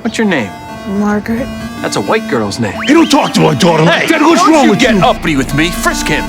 What's your name? Margaret. That's a white girl's name. You don't talk to my daughter like that. What's wrong with Get you? uppity with me. Frisk him.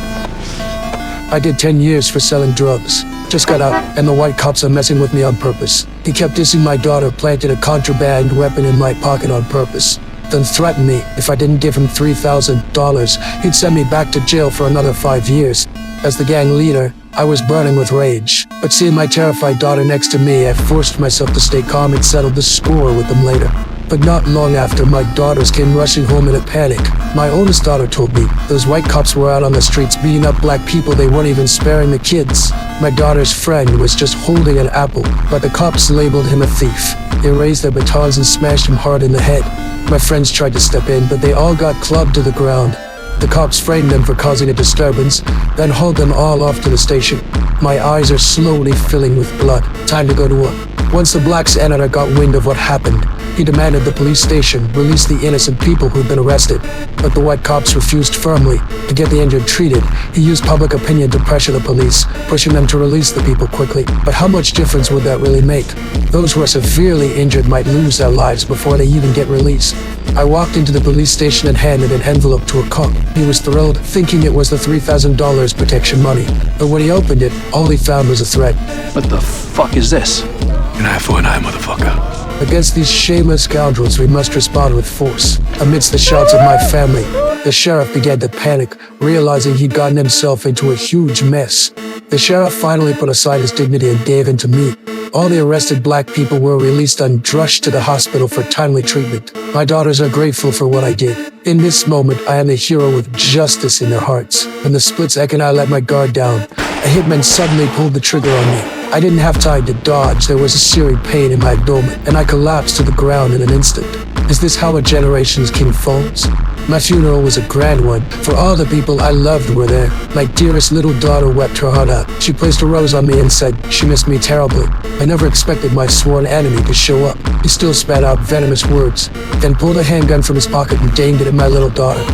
I did 10 years for selling drugs. Just got out, and the white cops are messing with me on purpose. He kept dissing my daughter, planted a contraband weapon in my pocket on purpose, then threatened me if I didn't give him $3,000, he'd send me back to jail for another 5 years. As the gang leader, I was burning with rage. But seeing my terrified daughter next to me, I forced myself to stay calm and settled the score with them later. But not long after, my daughters came rushing home in a panic. My oldest daughter told me those white cops were out on the streets beating up black people. They weren't even sparing the kids. My daughter's friend was just holding an apple, but the cops labeled him a thief. They raised their batons and smashed him hard in the head. My friends tried to step in, but they all got clubbed to the ground. The cops framed them for causing a disturbance, then hauled them all off to the station. My eyes are slowly filling with blood. Time to go to work. Once the black senator got wind of what happened, he demanded the police station release the innocent people who'd been arrested. But the white cops refused firmly. To get the injured treated, he used public opinion to pressure the police, pushing them to release the people quickly. But how much difference would that really make? Those who are severely injured might lose their lives before they even get released. I walked into the police station and handed an envelope to a cop. He was thrilled, thinking it was the $3,000 protection money. But when he opened it, all he found was a threat. What the fuck is this? An eye for an eye, motherfucker. Against these shameless scoundrels, we must respond with force. Amidst the shouts of my family, the sheriff began to panic, realizing he'd gotten himself into a huge mess. The sheriff finally put aside his dignity and gave in to me. All the arrested black people were released and rushed to the hospital for timely treatment. My daughters are grateful for what I did. In this moment, I am the hero with justice in their hearts. In the split second I let my guard down, a hitman suddenly pulled the trigger on me. I didn't have time to dodge. There was a searing pain in my abdomen, and I collapsed to the ground in an instant. Is this how a generation's king falls? My funeral was a grand one, for all the people I loved were there. My dearest little daughter wept her heart out. She placed a rose on me and said she missed me terribly. I never expected my sworn enemy to show up. He still spat out venomous words, then pulled a handgun from his pocket and aimed it at my little daughter.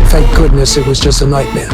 Thank goodness it was just a nightmare.